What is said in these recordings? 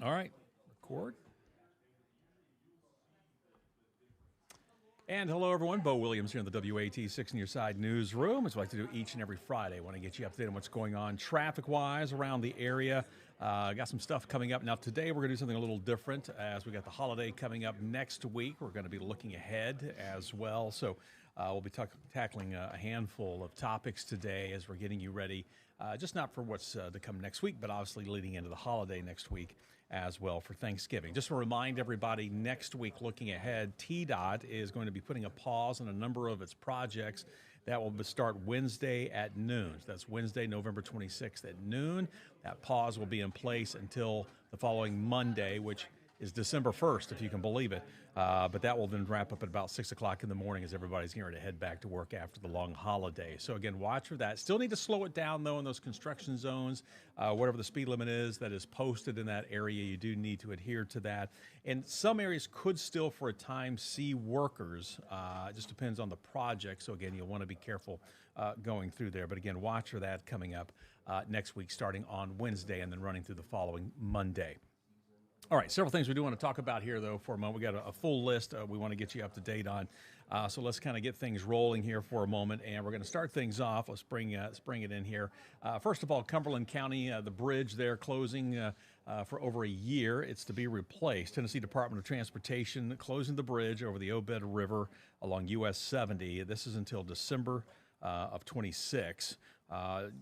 All right, record. And hello, everyone. Bo Williams here in the WAT 6 on your side newsroom, as we like to do each and every Friday. I want to get you up to date on what's going on traffic-wise around the area. Got some stuff coming up. Now, today we're going to do something a little different as we got the holiday coming up next week. We're going to be looking ahead as well. So we'll be tackling a handful of topics today as we're getting you ready, just not for what's to come next week, but obviously leading into the holiday next week as well for Thanksgiving. Just to remind everybody, next week, looking ahead, TDOT is going to be putting a pause on a number of its projects that will start Wednesday at noon. So that's Wednesday, November 26th at noon. That pause will be in place until the following Monday, which is December 1st, if you can believe it. But that will then wrap up at about 6 o'clock in the morning as everybody's getting ready to head back to work after the long holiday. So again, watch for that. Still need to slow it down, though, in those construction zones. Whatever the speed limit is that is posted in that area, you do need to adhere to that. And some areas could still, for a time, see workers. It just depends on the project. So again, you'll want to be careful going through there. But again, watch for that coming up next week, starting on Wednesday and then running through the following Monday. All right, several things we do want to talk about here, though, for a moment. We got a full list we want to get you up to date on. So let's kind of get things rolling here for a moment, and we're going to start things off. Let's bring it in here. First of all, Cumberland County, the bridge there closing for over a year. It's to be replaced. Tennessee Department of Transportation closing the bridge over the Obed River along US 70. This is until December of 26.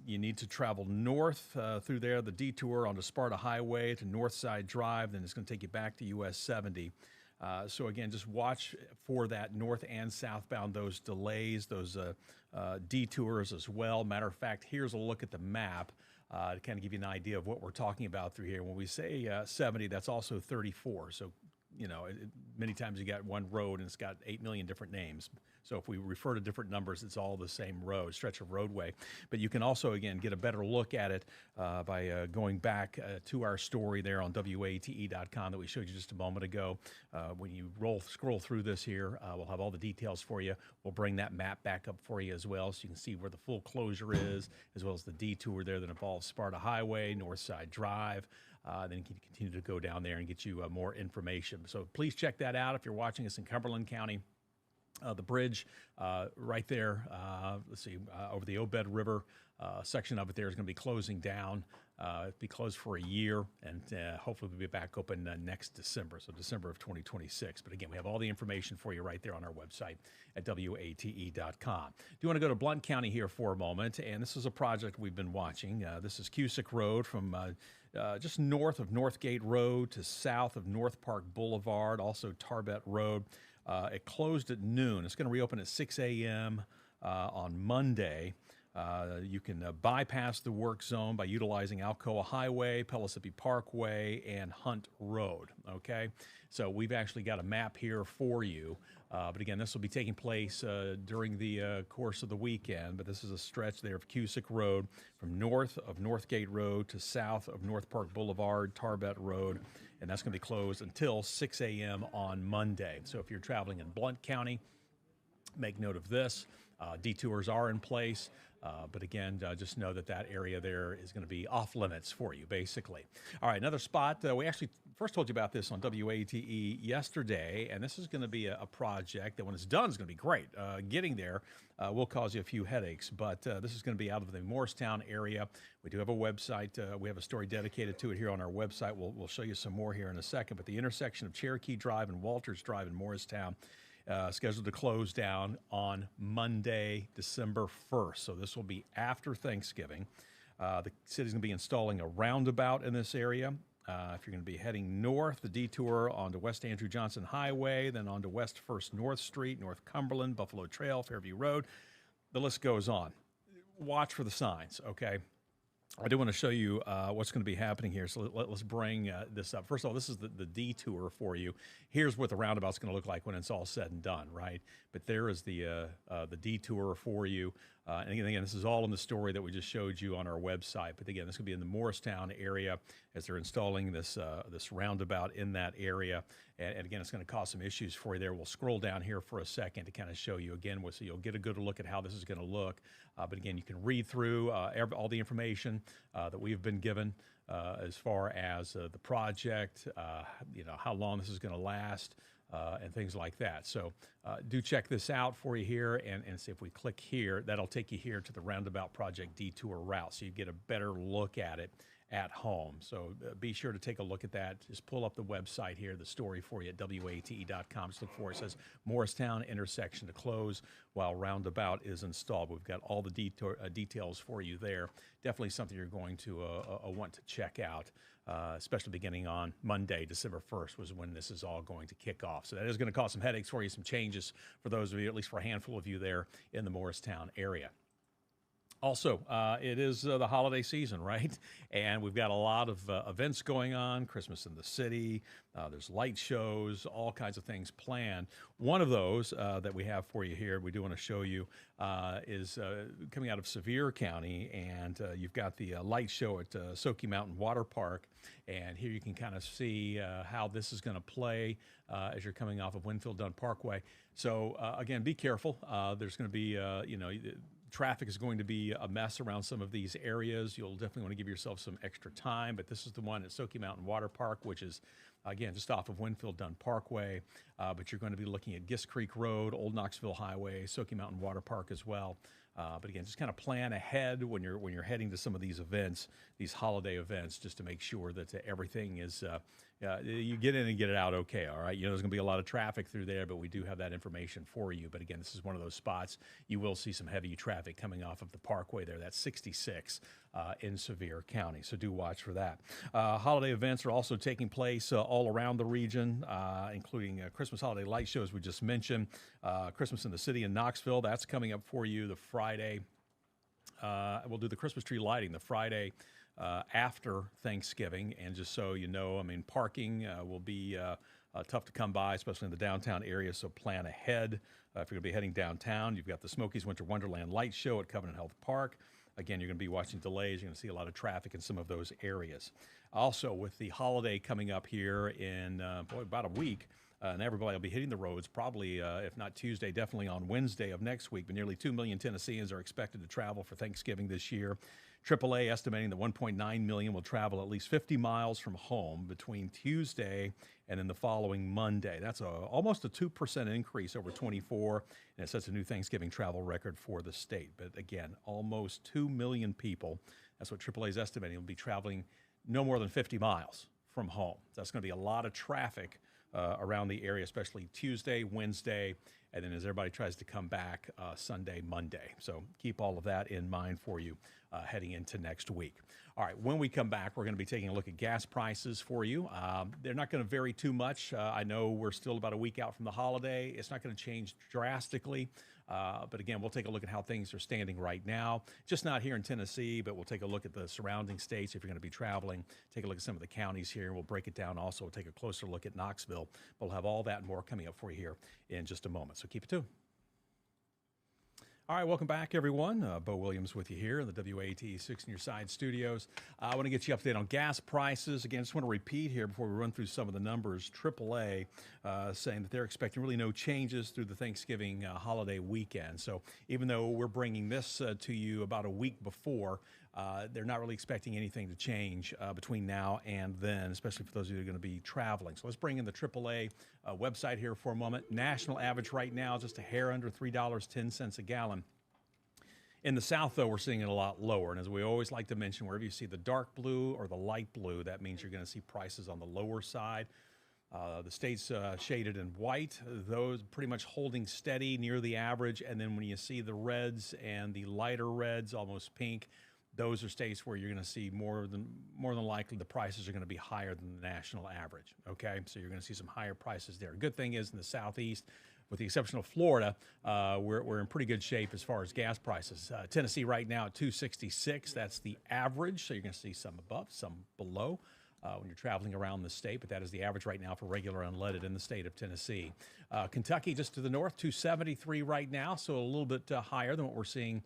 You need to travel north through there, the detour onto Sparta Highway to Northside Drive, then it's going to take you back to US 70. So again, just watch for that north and southbound, those delays, those detours as well. Matter of fact, here's a look at the map to kind of give you an idea of what we're talking about through here. When we say 70, that's also 34. So, you know, many times you got one road and it's got 8 million different names. So if we refer to different numbers, it's all the same road, stretch of roadway. But you can also, again, get a better look at it by going back to our story there on WATE.com that we showed you just a moment ago. When you scroll through this here, we'll have all the details for you. We'll bring that map back up for you as well, so you can see where the full closure is, as well as the detour there that involves Sparta Highway, Northside Drive. Then you can continue to go down there and get you more information. So please check that out if you're watching us in Cumberland County. The bridge right there, let's see, over the Obed River, section of it there is going to be closing down. It'll be closed for a year, and hopefully we'll be back open next December, so December of 2026. But again, we have all the information for you right there on our website at WATE.com. Do want to go to Blount County here for a moment, and this is a project we've been watching. This is Cusick Road from just north of Northgate Road to south of North Park Boulevard, also Tarbett Road. It closed at noon. It's going to reopen at 6 a.m. On Monday. You can bypass the work zone by utilizing Alcoa Highway, Pellissippi Parkway, and Hunt Road. Okay, so we've actually got a map here for you. But again, this will be taking place during the course of the weekend. But this is a stretch there of Cusick Road from north of Northgate Road to south of North Park Boulevard, Tarbett Road. And that's going to be closed until 6 a.m. on Monday. So if you're traveling in Blount County, make note of this. Detours are in place. But again, just know that that area there is going to be off limits for you, basically. All right, another spot. We actually first told you about this on WATE yesterday, and this is going to be a project that when it's done is going to be great. Getting there will cause you a few headaches, but this is going to be out of the Morristown area. We do have a website. We have a story dedicated to it here on our website. We'll show you some more here in a second. But the intersection of Cherokee Drive and Walters Drive in Morristown, scheduled to close down on Monday, December 1st. So this will be after Thanksgiving. The city's going to be installing a roundabout in this area. If you're going to be heading north, the detour onto West Andrew Johnson Highway, then onto West First North Street, North Cumberland, Buffalo Trail, Fairview Road. The list goes on. Watch for the signs, okay? I do want to show you what's going to be happening here. So let's bring this up. First of all, this is the detour for you. Here's what the roundabout's going to look like when it's all said and done, right? But there is the detour for you. And again, this is all in the story that we just showed you on our website. But again, this could be in the Morristown area as they're installing this roundabout in that area. And again, it's going to cause some issues for you there. We'll scroll down here for a second to kind of show you again, so you'll get a good look at how this is going to look. But again, you can read through all the information that we've been given as far as the project, how long this is going to last, and things like that. So do check this out for you here, and see if we click here, that'll take you here to the Roundabout Project detour route, so you get a better look at it at home. So be sure to take a look at that. Just pull up the website here, the story for you at WATE.com. Just look for it. It says Morristown intersection to close while roundabout is installed. We've got all the details for you there. Definitely something you're going to want to check out, especially beginning on Monday, December 1st was when this is all going to kick off. So that is going to cause some headaches for you, some changes for those of you, at least for a handful of you there in the Morristown area. Also, it is the holiday season, right? And we've got a lot of events going on, Christmas in the city, there's light shows, all kinds of things planned. One of those that we have for you here, we do want to show you, is coming out of Sevier County, and you've got the light show at Soaky Mountain Water Park, and here you can kind of see how this is going to play as you're coming off of Winfield Dunn Parkway. So again, be careful. There's going to be, traffic is going to be a mess around some of these areas. You'll definitely want to give yourself some extra time, but this is the one at Soaky Mountain Water Park, which is, again, just off of Winfield Dunn Parkway, but you're going to be looking at Gist Creek Road, Old Knoxville Highway, Soaky Mountain Water Park as well. But again, just kind of plan ahead when you're heading to some of these events, these holiday events, just to make sure that everything is, you get in and get it out okay, all right? There's going to be a lot of traffic through there, but we do have that information for you. But again, this is one of those spots you will see some heavy traffic coming off of the parkway there. That's 66 in Sevier County, so do watch for that. Holiday events are also taking place all around the region, including Christmas holiday light shows we just mentioned. Christmas in the City in Knoxville, that's coming up for you the Friday. We'll do the Christmas tree lighting the Friday after Thanksgiving. And just so you know, parking will be tough to come by, especially in the downtown area, so plan ahead. If you're going to be heading downtown, you've got the Smokies Winter Wonderland Light Show at Covenant Health Park. Again, you're going to be watching delays. You're going to see a lot of traffic in some of those areas. Also, with the holiday coming up here in about a week, and everybody will be hitting the roads probably, if not Tuesday, definitely on Wednesday of next week. But nearly 2 million Tennesseans are expected to travel for Thanksgiving this year. AAA estimating that 1.9 million will travel at least 50 miles from home between Tuesday and then the following Monday. That's almost a 2% increase over 24, and it sets a new Thanksgiving travel record for the state. But again, almost 2 million people, that's what AAA is estimating, will be traveling no more than 50 miles from home. That's going to be a lot of traffic around the area, especially Tuesday, Wednesday, and then as everybody tries to come back Sunday, Monday. So keep all of that in mind for you heading into next week. All right, when we come back, we're going to be taking a look at gas prices for you. They're not going to vary too much. I know we're still about a week out from the holiday. It's not going to change drastically. But again, we'll take a look at how things are standing right now. Just not here in Tennessee, but we'll take a look at the surrounding states if you're going to be traveling. Take a look at some of the counties here, and we'll break it down also. We'll take a closer look at Knoxville. We'll have all that and more coming up for you here in just a moment. So keep it tuned. All right, welcome back, everyone. Bo Williams with you here in the WATE 6 on Your Side studios. I want to get you up to date on gas prices. Again, I just want to repeat here before we run through some of the numbers. AAA saying that they're expecting really no changes through the Thanksgiving holiday weekend. So even though we're bringing this to you about a week before, they're not really expecting anything to change between now and then, especially for those of you who are going to be traveling. So let's bring in the AAA website here for a moment. National average right now, just a hair under $3.10 a gallon. In the South, though, we're seeing it a lot lower. And as we always like to mention, wherever you see the dark blue or the light blue, that means you're going to see prices on the lower side. The states shaded in white, those pretty much holding steady near the average. And then when you see the reds and the lighter reds, almost pink, those are states where you're going to see more than likely the prices are going to be higher than the national average. Okay, so you're going to see some higher prices there. Good thing is in the Southeast, with the exception of Florida, we're in pretty good shape as far as gas prices. Tennessee right now at $2.66. That's the average. So you're going to see some above, some below when you're traveling around the state. But that is the average right now for regular unleaded in the state of Tennessee. Kentucky just to the north, $2.73 right now. So a little bit higher than what we're seeing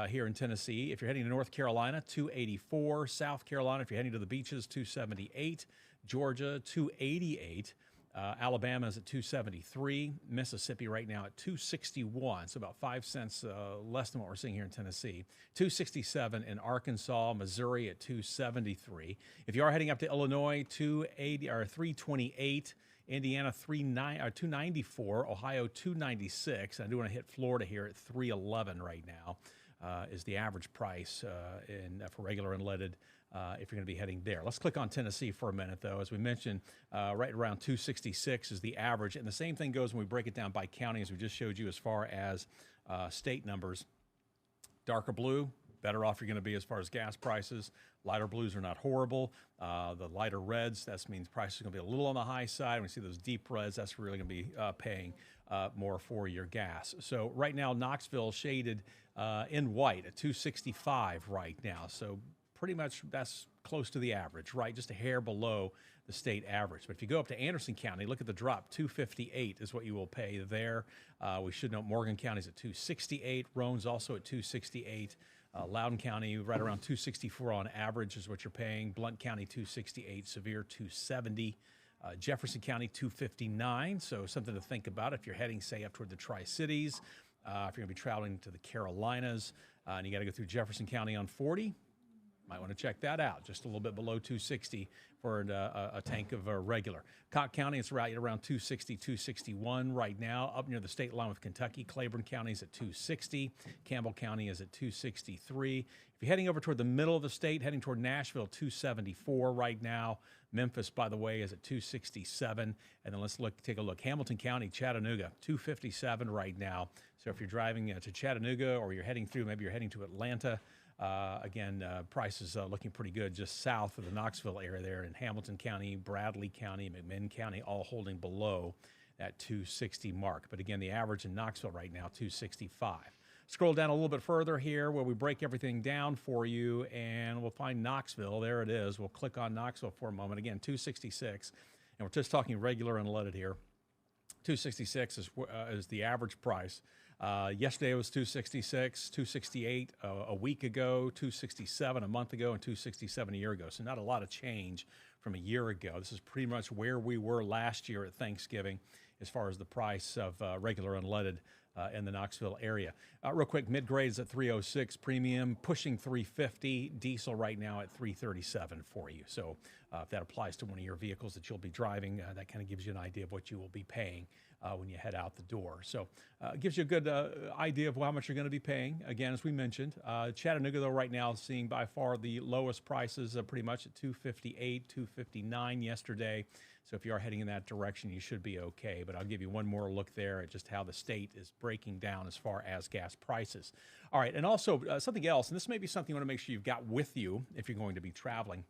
here in Tennessee. If you're heading to North Carolina, $2.84. South Carolina, if you're heading to the beaches, $2.78. Georgia, $2.88. Alabama is at 273. Mississippi right now at 261, so about 5 cents less than what we're seeing here in Tennessee. 267 in Arkansas, Missouri at 273. If you are heading up to Illinois, 280 or 328. Indiana 294, Ohio 296. I do want to hit Florida here at 311 right now. Is the average price for regular unleaded if you're going to be heading there. Let's click on Tennessee for a minute, though. As we mentioned, right around 266 is the average. And the same thing goes when we break it down by county, as we just showed you as far as state numbers. Darker blue, better off you're going to be as far as gas prices. Lighter blues are not horrible. The lighter reds, that means prices are going to be a little on the high side. When we see those deep reds, that's really going to be paying more for your gas. So right now, Knoxville shaded in white at 265 right now. So pretty much that's close to the average, right? Just a hair below the state average. But if you go up to Anderson County, look at the drop. 258 is what you will pay there. We should note Morgan County's at 268. Roan's also at 268. Loudoun County, right around 264 on average is what you're paying. Blount County, 268. Sevier, 270. Jefferson County, 259. So something to think about if you're heading, say, up toward the Tri-Cities. If you're going to be traveling to the Carolinas and you got to go through Jefferson County on 40, might want to check that out. Just a little bit below 260 for a tank of regular. Cocke County, it's right around 260, 261 right now. Up near the state line with Kentucky, Claiborne County is at 260. Campbell County is at 263. If you're heading over toward the middle of the state, heading toward Nashville, 274 right now. Memphis, by the way, is at 267. And then let's take a look. Hamilton County, Chattanooga, 257 right now. So if you're driving to Chattanooga or you're heading through, maybe you're heading to Atlanta, again, prices looking pretty good just south of the Knoxville area there in Hamilton County, Bradley County, McMinn County, all holding below that 260 mark. But again, the average in Knoxville right now, 265. Scroll down a little bit further here where we break everything down for you, and we'll find Knoxville. There it is. We'll click on Knoxville for a moment. Again, 266, and we're just talking regular unleaded here. 266 is the average price. Yesterday it was 266, 268 a week ago, 267 a month ago, and 267 a year ago. So not a lot of change from a year ago. This is pretty much where we were last year at Thanksgiving as far as the price of regular unleaded in the Knoxville area. Real quick, mid-grades at 306, premium pushing 350, diesel right now at 337 for you. So if that applies to one of your vehicles that you'll be driving, that kind of gives you an idea of what you will be paying when you head out the door. So it gives you a good idea of how much you're going to be paying. Again, as we mentioned, Chattanooga, though, right now seeing by far the lowest prices, pretty much at 258, 259 yesterday. So if you are heading in that direction, you should be okay. But I'll give you one more look there at just how the state is breaking down as far as gas prices. All right, and also something else, and this may be something you want to make sure you've got with you if you're going to be traveling.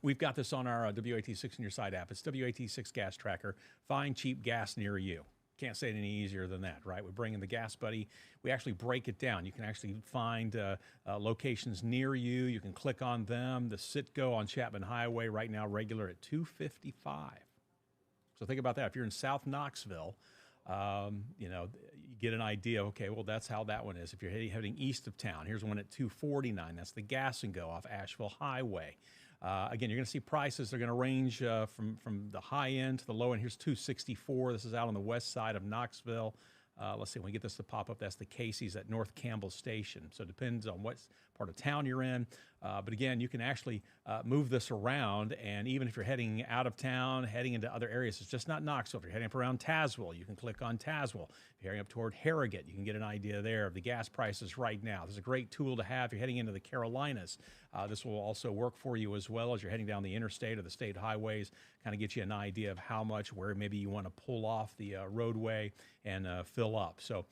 We've got this on our WAT6 on your side app. It's WAT6 Gas Tracker. Find cheap gas near you. Can't say it any easier than that, right? We bring in the Gas Buddy. We actually break it down. You can actually find locations near you. You can click on them. The Citgo on Chapman Highway right now regular at $2.55. So think about that. If you're in South Knoxville, you know, you get an idea. Okay, well, that's how that one is. If you're heading east of town, here's one at $2.49. That's the Gas and Go off Asheville Highway. Again, you're going to see prices. They're going to range from the high end to the low end. Here's $2.64. This is out on the west side of Knoxville. Let's see, when we get this to pop up, that's the Casey's at North Campbell Station. So it depends on what part of town you're in. But again, you can actually move this around. And even if you're heading out of town, heading into other areas, it's just not Knoxville. If you're heading up around Tazewell, you can click on Tazewell. If you're heading up toward Harrogate, you can get an idea there of the gas prices right now. This is a great tool to have. If you're heading into the Carolinas, this will also work for you as well as you're heading down the interstate or the state highways, kind of get you an idea of how much, where maybe you want to pull off the roadway and fill up. So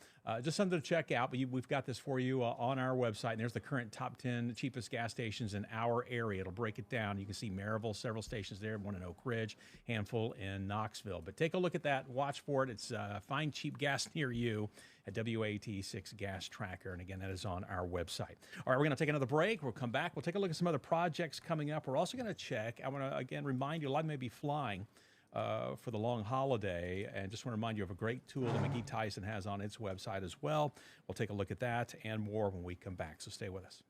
just something to check out, but we've got this for you on our website. And there's the current top 10 cheapest gas stations in our area. It'll break it down. You can see Maryville, several stations there, one in Oak Ridge, handful in Knoxville. But take a look at that. Watch for it. It's Find Cheap Gas Near You at WAT6 Gas Tracker. And again, that is on our website. All right, we're going to take another break. We'll come back. We'll take a look at some other projects coming up. We're also going to check. I want to, again, remind you, a lot may be flying for the long holiday, and just want to remind you of a great tool that McGee Tyson has on its website as well. We'll take a look at that and more when we come back, so stay with us.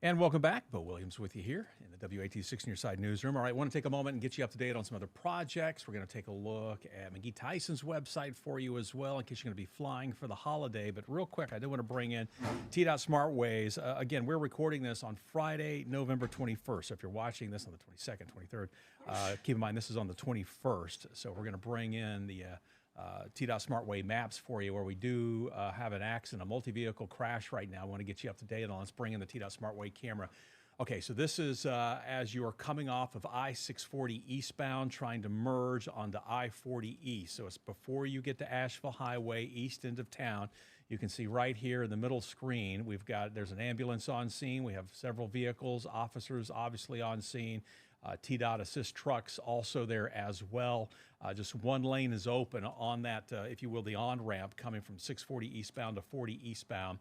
And welcome back. Bo Williams with you here in the WAT 6 News Side newsroom. All right, I want to take a moment and get you up to date on some other projects. We're going to take a look at McGee Tyson's website for you as well in case you're going to be flying for the holiday. But real quick, I do want to bring in TDOT SmartWays. Again, we're recording this on Friday, November 21st. So if you're watching this on the 22nd, 23rd, keep in mind this is on the 21st. So we're going to bring in the TDOT SmartWay maps for you, where we do have an accident, a multi-vehicle crash right now. I want to get you up to date on. Let's bring in the TDOT SmartWay camera. Okay, so this is as you are coming off of I-640 eastbound, trying to merge onto I-40 east. So it's before you get to Asheville Highway, east end of town. You can see right here in the middle screen, there's an ambulance on scene. We have several vehicles, officers obviously on scene. TDOT assist trucks also there as well. Just one lane is open on that, if you will, the on-ramp coming from 640 eastbound to 40 eastbound.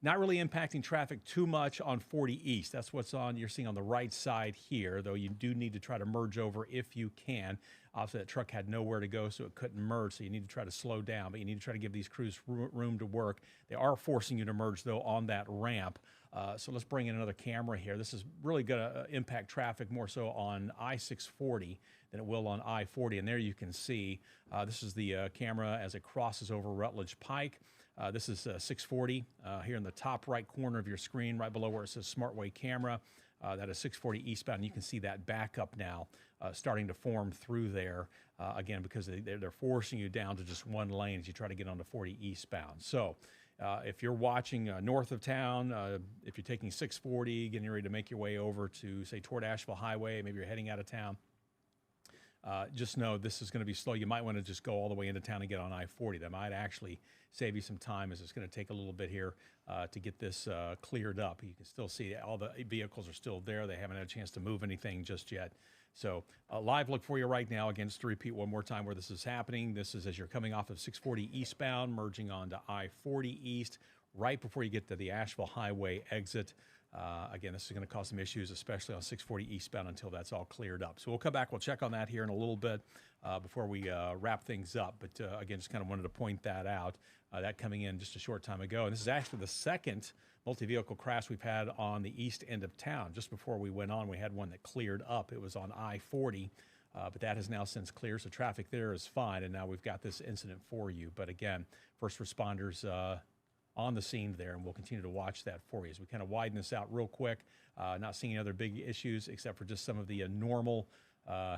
Not really impacting traffic too much on 40 east. That's what's you're seeing on the right side here, though you do need to try to merge over if you can. Obviously, that truck had nowhere to go, so it couldn't merge, so you need to try to slow down, but you need to try to give these crews room to work. They are forcing you to merge, though, on that ramp. So let's bring in another camera here. This is really going to impact traffic more so on I-640 than it will on I-40. And there you can see this is the camera as it crosses over Rutledge Pike. This is 640 here in the top right corner of your screen, right below where it says SmartWay camera. That is 640 eastbound. And you can see that backup now starting to form through there, again, because they're forcing you down to just one lane as you try to get onto 40 eastbound. So if you're watching north of town, if you're taking 640, getting ready to make your way over to, say, toward Asheville Highway, maybe you're heading out of town, just know this is going to be slow. You might want to just go all the way into town and get on I-40. That might actually save you some time, as it's going to take a little bit here to get this cleared up. You can still see all the vehicles are still there. They haven't had a chance to move anything just yet. So a live look for you right now. Again, just to repeat one more time where this is happening. This is as you're coming off of 640 eastbound, merging onto I-40 east, right before you get to the Asheville Highway exit. Again, this is going to cause some issues, especially on 640 eastbound, until that's all cleared up. So we'll come back. We'll check on that here in a little bit before we wrap things up. But again, just kind of wanted to point that out. That coming in just a short time ago. And this is actually the second multi-vehicle crash we've had on the east end of town. Just before we went on, we had one that cleared up. It was on I-40, but that has now since cleared, so traffic there is fine. And now we've got this incident for you. But again, first responders on the scene there, and we'll continue to watch that for you as we kind of widen this out real quick. Not seeing any other big issues except for just some of the normal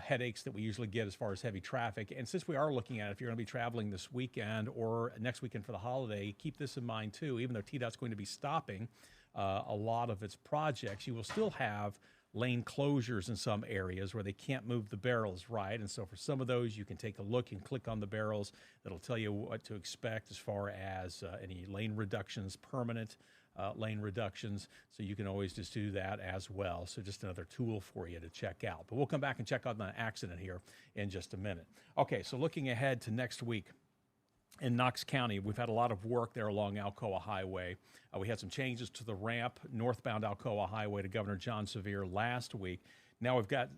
headaches that we usually get as far as heavy traffic. And since we are looking at it, if you're going to be traveling this weekend or next weekend for the holiday, keep this in mind too. Even though TDOT's going to be stopping a lot of its projects, you will still have lane closures in some areas where they can't move the barrels right. And so for some of those, you can take a look and click on the barrels. That'll tell you what to expect as far as any lane reductions, permanent lane reductions. So you can always just do that as well. So just another tool for you to check out. But we'll come back and check out the accident here in just a minute. Okay, so looking ahead to next week. In Knox County, we've had a lot of work there along Alcoa Highway. We had some changes to the ramp northbound Alcoa Highway to Governor John Sevier last week. Now we've got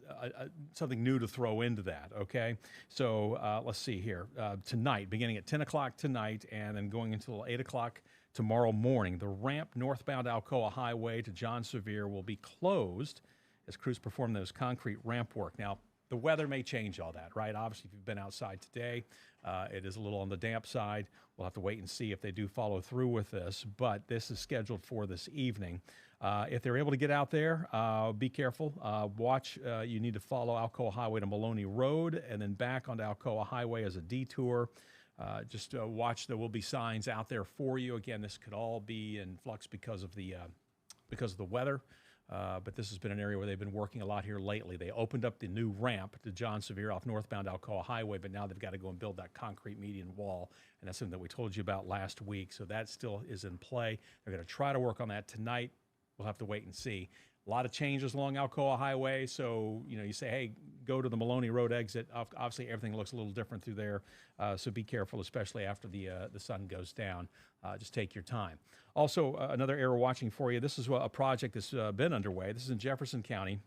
something new to throw into that, okay? So let's see here. Tonight, beginning at 10 o'clock tonight and then going until 8 o'clock tomorrow morning, the ramp northbound Alcoa Highway to John Sevier will be closed as crews perform those concrete ramp work. Now, the weather may change all that, right? Obviously, if you've been outside today, it is a little on the damp side. We'll have to wait and see if they do follow through with this, but this is scheduled for this evening. If they're able to get out there, be careful. Watch, you need to follow Alcoa Highway to Maloney Road and then back onto Alcoa Highway as a detour. Just watch, there will be signs out there for you. Again, this could all be in flux because of the weather. But this has been an area where they've been working a lot here lately. They opened up the new ramp to John Sevier off northbound Alcoa Highway, but now they've got to go and build that concrete median wall, and that's something that we told you about last week. So that still is in play. They're going to try to work on that tonight. We'll have to wait and see. A lot of changes along Alcoa Highway, so you say, hey, go to the Maloney Road exit. Obviously, everything looks a little different through there, so be careful, especially after the sun goes down. Just take your time. Also, another area we're watching for you. This is a project that's been underway. This is in Jefferson County.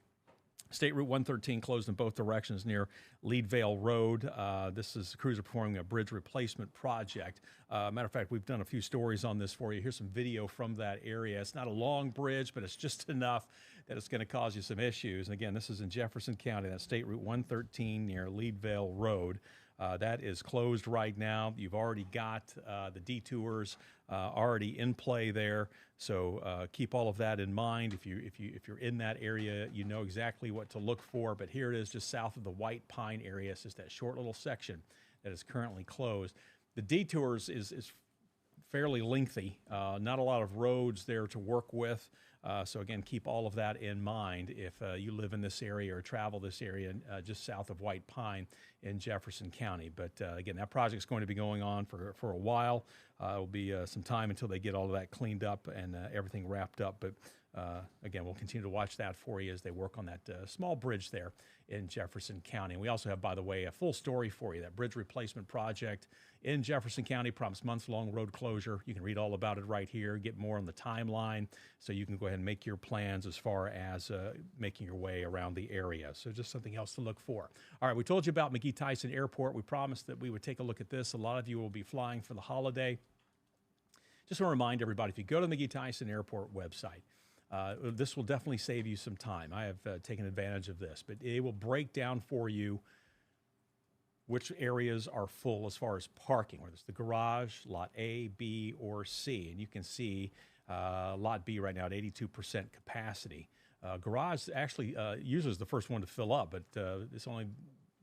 State Route 113 closed in both directions near Leadvale Road. This is crews are performing a bridge replacement project. Matter of fact, we've done a few stories on this for you. Here's some video from that area. It's not a long bridge, but it's just enough that it's going to cause you some issues. And again, this is in Jefferson County. That's State Route 113 near Leadvale Road. That is closed right now. You've already got the detours already in play there, so keep all of that in mind. If you're in that area, you know exactly what to look for. But here it is, just south of the White Pine area. It's just that short little section that is currently closed. The detours is fairly lengthy. Not a lot of roads there to work with. So again, keep all of that in mind if you live in this area or travel this area just south of White Pine in Jefferson County. But again, that project's going to be going on for a while. It will be some time until they get all of that cleaned up and everything wrapped up. But again, we'll continue to watch that for you as they work on that small bridge there in Jefferson County. And we also have, by the way, a full story for you. That bridge replacement project in Jefferson County prompts months-long road closure. You can read all about it right here, get more on the timeline, so you can go ahead and make your plans as far as making your way around the area. So just something else to look for. All right, we told you about McGhee-Tyson Airport. We promised that we would take a look at this. A lot of you will be flying for the holiday. Just want to remind everybody, if you go to the McGhee-Tyson Airport website, this will definitely save you some time. I have taken advantage of this, but it will break down for you which areas are full as far as parking, whether it's the garage, lot A, B, or C. And you can see lot B right now at 82% capacity. Garage actually usually is the first one to fill up, but it's only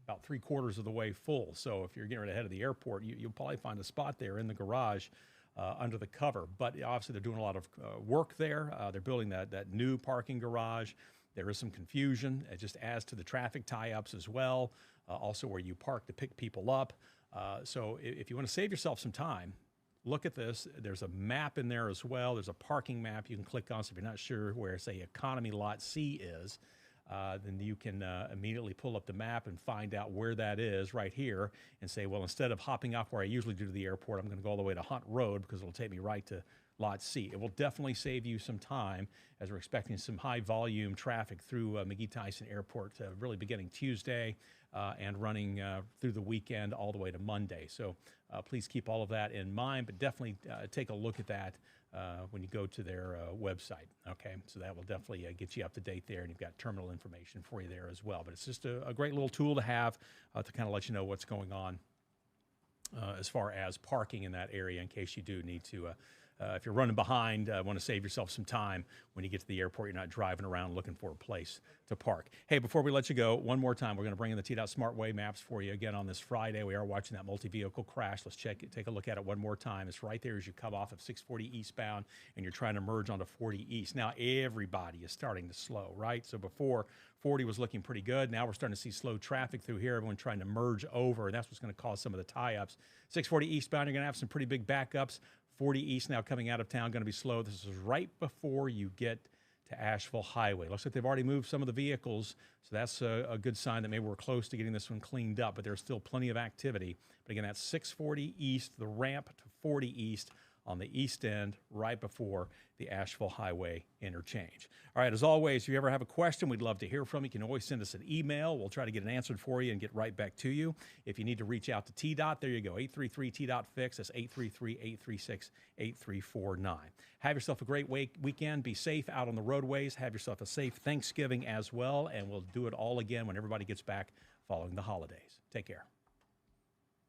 about 3/4 of the way full. So if you're getting right ahead of the airport, you'll probably find a spot there in the garage under the cover. But obviously they're doing a lot of work there. They're building that new parking garage. There is some confusion. It just adds to the traffic tie-ups as well. Also where you park to pick people up. So if you want to save yourself some time, look at this. There's a map in there as well. There's a parking map you can click on. So if you're not sure where, say, economy lot C is, then you can immediately pull up the map and find out where that is right here and say, well, instead of hopping off where I usually do to the airport, I'm going to go all the way to Hunt Road because it'll take me right to Lot C. It will definitely save you some time as we're expecting some high volume traffic through McGhee-Tyson Airport really beginning Tuesday and running through the weekend all the way to Monday. So please keep all of that in mind, but definitely take a look at that when you go to their website. Okay, so that will definitely get you up to date there, and you've got terminal information for you there as well. But it's just a great little tool to have to kind of let you know what's going on as far as parking in that area in case you do need to. If you're running behind, want to save yourself some time when you get to the airport, you're not driving around looking for a place to park. Hey, before we let you go, one more time, we're going to bring in the TDOT SmartWay maps for you again on this Friday. We are watching that multi-vehicle crash. Let's take a look at it one more time. It's right there as you come off of 640 eastbound and you're trying to merge onto 40 east. Now everybody is starting to slow, right? So before 40 was looking pretty good. Now we're starting to see slow traffic through here. Everyone trying to merge over, and that's what's going to cause some of the tie-ups. 640 eastbound, you're going to have some pretty big backups. 40 east now coming out of town, going to be slow. This is right before you get to Asheville Highway. Looks like they've already moved some of the vehicles, so that's a good sign that maybe we're close to getting this one cleaned up, but there's still plenty of activity. But again, that's 640 east, the ramp to 40 east on the east end right before the Asheville Highway interchange. All right, as always, if you ever have a question, we'd love to hear from you. You can always send us an email. We'll try to get it answered for you and get right back to you. If you need to reach out to TDOT, there you go, 833-TDOT-FIX. That's 833-836-8349. Have yourself a great weekend. Be safe out on the roadways. Have yourself a safe Thanksgiving as well, and we'll do it all again when everybody gets back following the holidays. Take care.